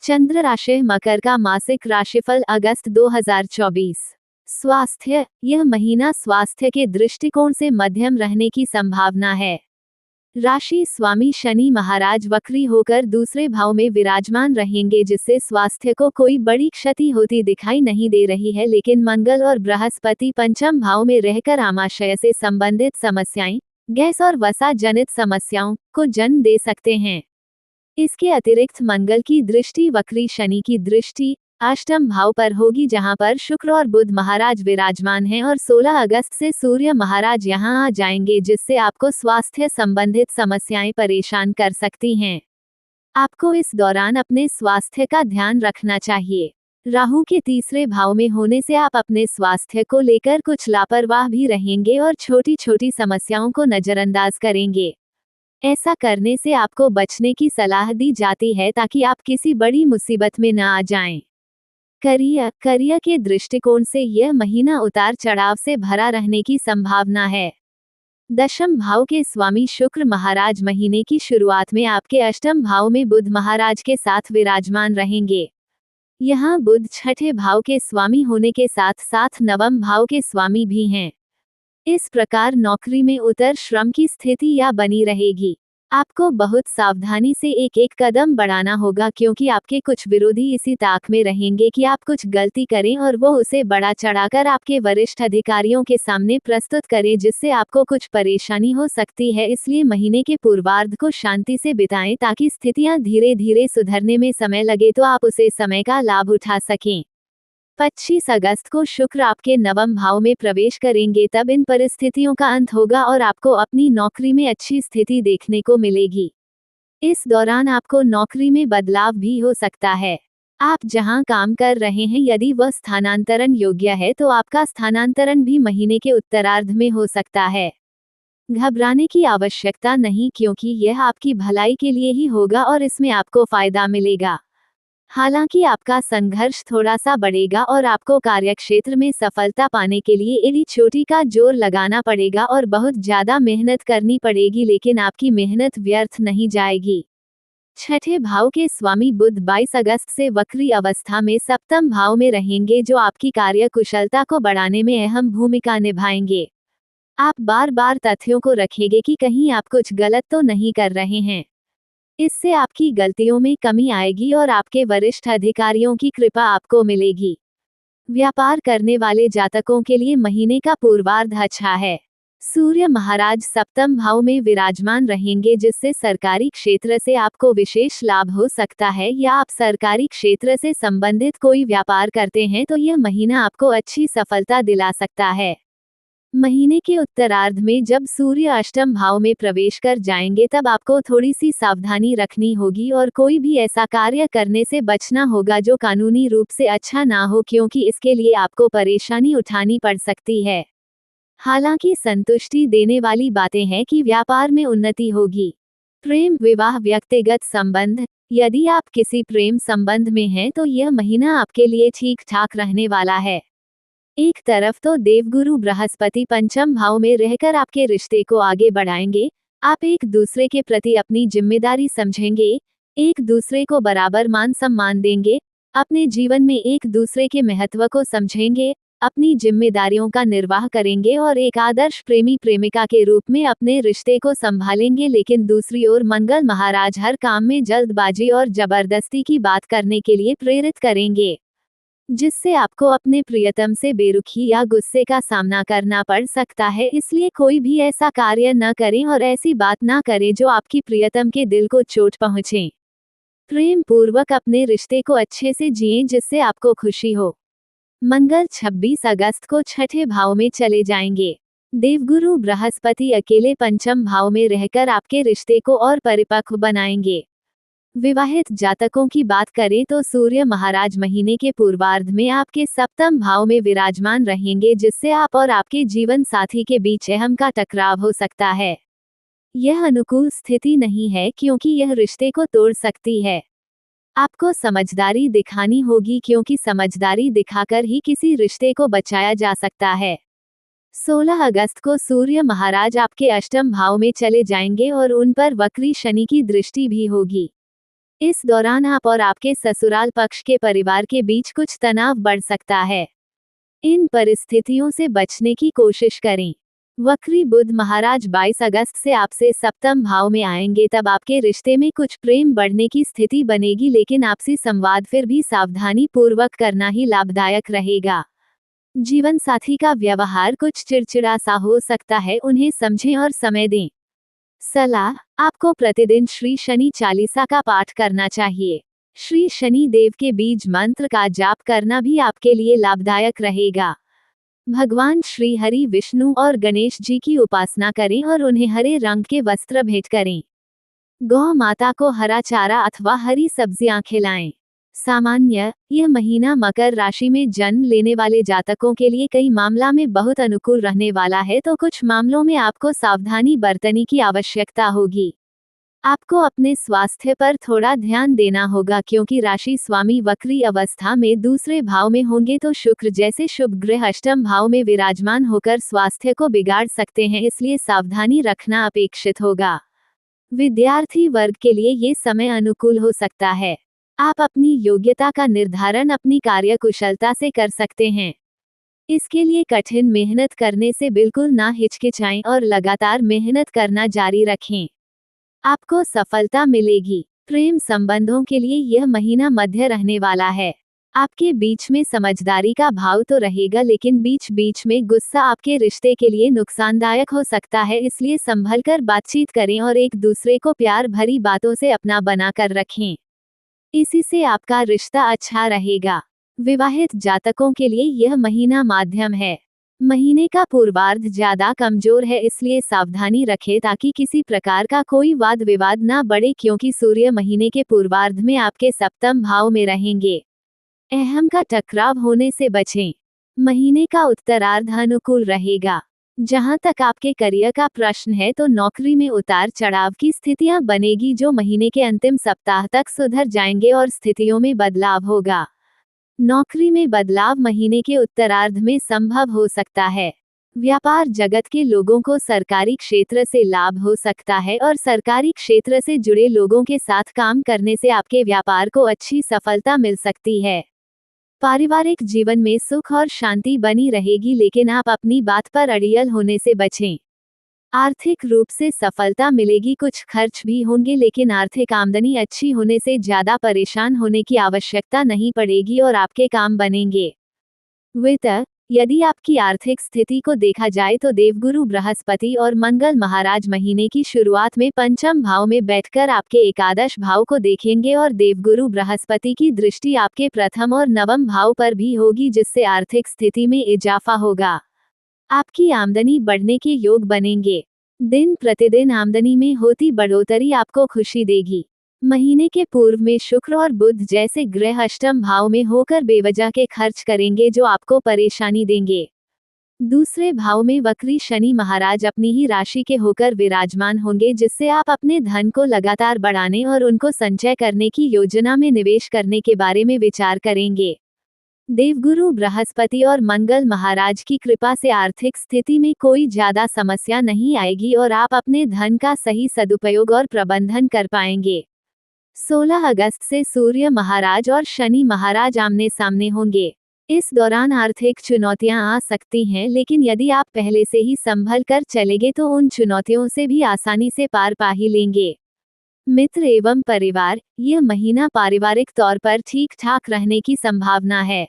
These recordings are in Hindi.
चंद्र राशि मकर का मासिक राशिफल अगस्त 2024। स्वास्थ्य, यह महीना स्वास्थ्य के दृष्टिकोण से मध्यम रहने की संभावना है। राशि स्वामी शनि महाराज वक्री होकर दूसरे भाव में विराजमान रहेंगे, जिससे स्वास्थ्य को कोई बड़ी क्षति होती दिखाई नहीं दे रही है, लेकिन मंगल और बृहस्पति पंचम भाव में रहकर आमाशय से संबंधित समस्याएं, गैस और वसा जनित समस्याओं को जन्म दे सकते हैं। इसके अतिरिक्त मंगल की दृष्टि वक्री शनि की दृष्टि अष्टम भाव पर होगी, जहां पर शुक्र और बुध महाराज विराजमान हैं, और 16 अगस्त से सूर्य महाराज यहां आ जाएंगे, जिससे आपको स्वास्थ्य संबंधित समस्याएं परेशान कर सकती हैं। आपको इस दौरान अपने स्वास्थ्य का ध्यान रखना चाहिए। राहु के तीसरे भाव में होने से आप अपने स्वास्थ्य को लेकर कुछ लापरवाह भी रहेंगे और छोटी छोटी समस्याओं को नजरअंदाज करेंगे। ऐसा करने से आपको बचने की सलाह दी जाती है, ताकि आप किसी बड़ी मुसीबत में न आ जाएं। करियर के दृष्टिकोण से यह महीना उतार चढ़ाव से भरा रहने की संभावना है। दशम भाव के स्वामी शुक्र महाराज महीने की शुरुआत में आपके अष्टम भाव में बुध महाराज के साथ विराजमान रहेंगे। यहाँ बुध छठे भाव के स्वामी होने के साथ साथ नवम भाव के स्वामी भी हैं। इस प्रकार नौकरी में उतर श्रम की स्थिति या बनी रहेगी। आपको बहुत सावधानी से एक एक कदम बढ़ाना होगा, क्योंकि आपके कुछ विरोधी इसी ताक में रहेंगे कि आप कुछ गलती करें और वो उसे बढ़ा चढ़ाकर आपके वरिष्ठ अधिकारियों के सामने प्रस्तुत करें, जिससे आपको कुछ परेशानी हो सकती है। इसलिए महीने के पूर्वार्ध को शांति से बिताएं, ताकि स्थितियां धीरे धीरे सुधरने में समय लगे तो आप उसे समय का लाभ उठा सकें। 25 अगस्त को शुक्र आपके नवम भाव में प्रवेश करेंगे, तब इन परिस्थितियों का अंत होगा और आपको अपनी नौकरी में अच्छी स्थिति देखने को मिलेगी। इस दौरान आपको नौकरी में बदलाव भी हो सकता है। आप जहां काम कर रहे हैं, यदि वह स्थानांतरण योग्य है तो आपका स्थानांतरण भी महीने के उत्तरार्ध में हो सकता है। घबराने की आवश्यकता नहीं, क्योंकि यह आपकी भलाई के लिए ही होगा और इसमें आपको फायदा मिलेगा। हालांकि आपका संघर्ष थोड़ा सा बढ़ेगा और आपको कार्यक्षेत्र में सफलता पाने के लिए एड़ी चोटी का जोर लगाना पड़ेगा और बहुत ज्यादा मेहनत करनी पड़ेगी, लेकिन आपकी मेहनत व्यर्थ नहीं जाएगी। छठे भाव के स्वामी बुध 22 अगस्त से वक्री अवस्था में सप्तम भाव में रहेंगे, जो आपकी कार्य कुशलता को बढ़ाने में अहम भूमिका निभाएंगे। आप बार बार तथ्यों को रखेंगे कि कहीं आप कुछ गलत तो नहीं कर रहे हैं। इससे आपकी गलतियों में कमी आएगी और आपके वरिष्ठ अधिकारियों की कृपा आपको मिलेगी। व्यापार करने वाले जातकों के लिए महीने का पूर्वार्ध अच्छा है। सूर्य महाराज सप्तम भाव में विराजमान रहेंगे, जिससे सरकारी क्षेत्र से आपको विशेष लाभ हो सकता है, या आप सरकारी क्षेत्र से संबंधित कोई व्यापार करते हैं तो यह महीना आपको अच्छी सफलता दिला सकता है। महीने के उत्तरार्ध में जब सूर्य अष्टम भाव में प्रवेश कर जाएंगे, तब आपको थोड़ी सी सावधानी रखनी होगी और कोई भी ऐसा कार्य करने से बचना होगा जो कानूनी रूप से अच्छा ना हो, क्योंकि इसके लिए आपको परेशानी उठानी पड़ सकती है। हालांकि संतुष्टि देने वाली बातें हैं कि व्यापार में उन्नति होगी। प्रेम, विवाह, व्यक्तिगत संबंध, यदि आप किसी प्रेम संबंध में हैं तो यह महीना आपके लिए ठीक ठाक रहने वाला है। एक तरफ तो देवगुरु बृहस्पति पंचम भाव में रहकर आपके रिश्ते को आगे बढ़ाएंगे। आप एक दूसरे के प्रति अपनी जिम्मेदारी समझेंगे, एक दूसरे को बराबर मान सम्मान देंगे, अपने जीवन में एक दूसरे के महत्व को समझेंगे, अपनी जिम्मेदारियों का निर्वाह करेंगे और एक आदर्श प्रेमी प्रेमिका के रूप में अपने रिश्ते को संभालेंगे। लेकिन दूसरी ओर मंगल महाराज हर काम में जल्दबाजी और जबरदस्ती की बात करने के लिए प्रेरित करेंगे, जिससे आपको अपने प्रियतम से बेरुखी या गुस्से का सामना करना पड़ सकता है। इसलिए कोई भी ऐसा कार्य न करें और ऐसी बात न करें जो आपकी प्रियतम के दिल को चोट पहुंचे। प्रेम पूर्वक अपने रिश्ते को अच्छे से जिएं, जिससे आपको खुशी हो। मंगल 26 अगस्त को छठे भाव में चले जाएंगे। देवगुरु बृहस्पति अकेले पंचम भाव में रहकर आपके रिश्ते को और परिपक्व बनाएंगे। विवाहित जातकों की बात करें तो सूर्य महाराज महीने के पूर्वार्ध में आपके सप्तम भाव में विराजमान रहेंगे, जिससे आप और आपके जीवन साथी के बीच अहम का टकराव हो सकता है। यह अनुकूल स्थिति नहीं है, क्योंकि यह रिश्ते को तोड़ सकती है। आपको समझदारी दिखानी होगी, क्योंकि समझदारी दिखाकर ही किसी रिश्ते को बचाया जा सकता है। 16 अगस्त को सूर्य महाराज आपके अष्टम भाव में चले जाएंगे और उन पर वक्री शनि की दृष्टि भी होगी। इस दौरान आप और आपके ससुराल पक्ष के परिवार के बीच कुछ तनाव बढ़ सकता है। इन परिस्थितियों से बचने की कोशिश करें। वक्री बुध महाराज 22 अगस्त से आपसे सप्तम भाव में आएंगे, तब आपके रिश्ते में कुछ प्रेम बढ़ने की स्थिति बनेगी, लेकिन आपसी संवाद फिर भी सावधानी पूर्वक करना ही लाभदायक रहेगा। जीवन साथी का व्यवहार कुछ चिड़चिड़ा सा हो सकता है, उन्हें समझें और समय दें। सलाह, आपको प्रतिदिन श्री शनि चालीसा का पाठ करना चाहिए। श्री शनि देव के बीज मंत्र का जाप करना भी आपके लिए लाभदायक रहेगा। भगवान श्री हरि विष्णु और गणेश जी की उपासना करें और उन्हें हरे रंग के वस्त्र भेंट करें। गौ माता को हरा चारा अथवा हरी सब्जियां खिलाएं। सामान्य, यह महीना मकर राशि में जन्म लेने वाले जातकों के लिए कई मामला में बहुत अनुकूल रहने वाला है, तो कुछ मामलों में आपको सावधानी बरतने की आवश्यकता होगी। आपको अपने स्वास्थ्य पर थोड़ा ध्यान देना होगा, क्योंकि राशि स्वामी वक्री अवस्था में दूसरे भाव में होंगे, तो शुक्र जैसे शुभ ग्रह अष्टम भाव में विराजमान होकर स्वास्थ्य को बिगाड़ सकते हैं, इसलिए सावधानी रखना अपेक्षित होगा। विद्यार्थी वर्ग के लिए ये समय अनुकूल हो सकता है। आप अपनी योग्यता का निर्धारण अपनी कार्यकुशलता से कर सकते हैं। इसके लिए कठिन मेहनत करने से बिल्कुल ना हिचकिचाएं और लगातार मेहनत करना जारी रखें। आपको सफलता मिलेगी। प्रेम संबंधों के लिए यह महीना मध्य रहने वाला है। आपके बीच में समझदारी का भाव तो रहेगा, लेकिन बीच बीच में गुस्सा आपके रिश्ते के लिए नुकसानदायक हो सकता है, इसलिए संभलकर बातचीत करें और एक दूसरे को प्यार भरी बातों से अपना बनाकर रखें। इसी से आपका रिश्ता अच्छा रहेगा। विवाहित जातकों के लिए यह महीना माध्यम है। महीने का पूर्वार्ध ज्यादा कमजोर है, इसलिए सावधानी रखें ताकि किसी प्रकार का कोई वाद विवाद ना बढ़े, क्योंकि सूर्य महीने के पूर्वार्ध में आपके सप्तम भाव में रहेंगे। अहम का टकराव होने से बचें। महीने का उत्तरार्ध अनुकूल रहेगा। जहां तक आपके करियर का प्रश्न है, तो नौकरी में उतार चढ़ाव की स्थितियां बनेगी, जो महीने के अंतिम सप्ताह तक सुधर जाएंगे और स्थितियों में बदलाव होगा। नौकरी में बदलाव महीने के उत्तरार्ध में संभव हो सकता है। व्यापार जगत के लोगों को सरकारी क्षेत्र से लाभ हो सकता है, और सरकारी क्षेत्र से जुड़े लोगों के साथ काम करने से आपके व्यापार को अच्छी सफलता मिल सकती है। पारिवारिक जीवन में सुख और शांति बनी रहेगी, लेकिन आप अपनी बात पर अड़ियल होने से बचें। आर्थिक रूप से सफलता मिलेगी, कुछ खर्च भी होंगे, लेकिन आर्थिक आमदनी अच्छी होने से ज्यादा परेशान होने की आवश्यकता नहीं पड़ेगी और आपके काम बनेंगे। वित्त, यदि आपकी आर्थिक स्थिति को देखा जाए तो देवगुरु बृहस्पति और मंगल महाराज महीने की शुरुआत में पंचम भाव में बैठकर आपके एकादश भाव को देखेंगे, और देवगुरु बृहस्पति की दृष्टि आपके प्रथम और नवम भाव पर भी होगी, जिससे आर्थिक स्थिति में इजाफा होगा। आपकी आमदनी बढ़ने के योग बनेंगे। दिन प्रतिदिन आमदनी में होती बढ़ोतरी आपको खुशी देगी। महीने के पूर्व में शुक्र और बुध जैसे ग्रह अष्टम भाव में होकर बेवजह के खर्च करेंगे, जो आपको परेशानी देंगे। दूसरे भाव में वक्री शनि महाराज अपनी ही राशि के होकर विराजमान होंगे, जिससे आप अपने धन को लगातार बढ़ाने और उनको संचय करने की योजना में निवेश करने के बारे में विचार करेंगे। देवगुरु बृहस्पति और मंगल महाराज की कृपा से आर्थिक स्थिति में कोई ज्यादा समस्या नहीं आएगी और आप अपने धन का सही सदुपयोग और प्रबंधन कर पाएंगे। 16 अगस्त से सूर्य महाराज और शनि महाराज आमने सामने होंगे। इस दौरान आर्थिक चुनौतियां आ सकती हैं, लेकिन यदि आप पहले से ही संभल कर चलेंगे तो उन चुनौतियों से भी आसानी से पार पा ही लेंगे। मित्र एवं परिवार, यह महीना पारिवारिक तौर पर ठीक ठाक रहने की संभावना है।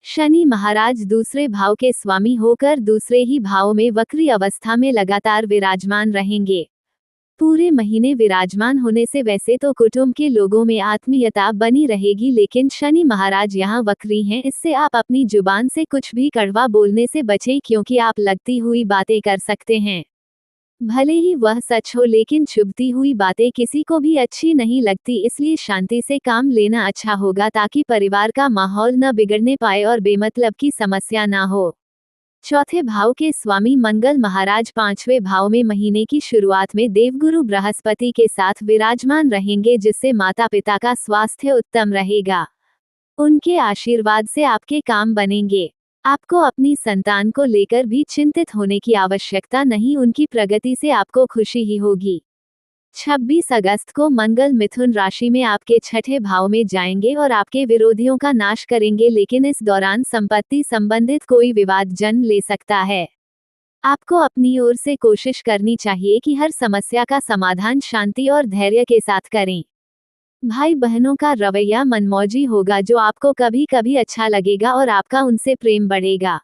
शनि महाराज दूसरे भाव के स्वामी होकर दूसरे ही भाव में वक्री अवस्था में लगातार विराजमान रहेंगे। पूरे महीने विराजमान होने से वैसे तो कुटुंब के लोगों में आत्मीयता बनी रहेगी, लेकिन शनि महाराज यहाँ वक्री हैं, इससे आप अपनी जुबान से कुछ भी कड़वा बोलने से बचें, क्योंकि आप लगती हुई बातें कर सकते हैं। भले ही वह सच हो, लेकिन चुभती हुई बातें किसी को भी अच्छी नहीं लगती, इसलिए शांति से काम लेना अच्छा होगा, ताकि परिवार का माहौल न बिगड़ने पाए और बेमतलब की समस्या ना हो। चौथे भाव के स्वामी मंगल महाराज पांचवें भाव में महीने की शुरुआत में देवगुरु बृहस्पति के साथ विराजमान रहेंगे, जिससे माता पिता का स्वास्थ्य उत्तम रहेगा। उनके आशीर्वाद से आपके काम बनेंगे। आपको अपनी संतान को लेकर भी चिंतित होने की आवश्यकता नहीं, उनकी प्रगति से आपको खुशी ही होगी। 26 अगस्त को मंगल मिथुन राशि में आपके छठे भाव में जाएंगे और आपके विरोधियों का नाश करेंगे, लेकिन इस दौरान संपत्ति संबंधित कोई विवाद जन्म ले सकता है। आपको अपनी ओर से कोशिश करनी चाहिए कि हर समस्या का समाधान शांति और धैर्य के साथ करें। भाई बहनों का रवैया मनमौजी होगा, जो आपको कभी कभी अच्छा लगेगा और आपका उनसे प्रेम बढ़ेगा।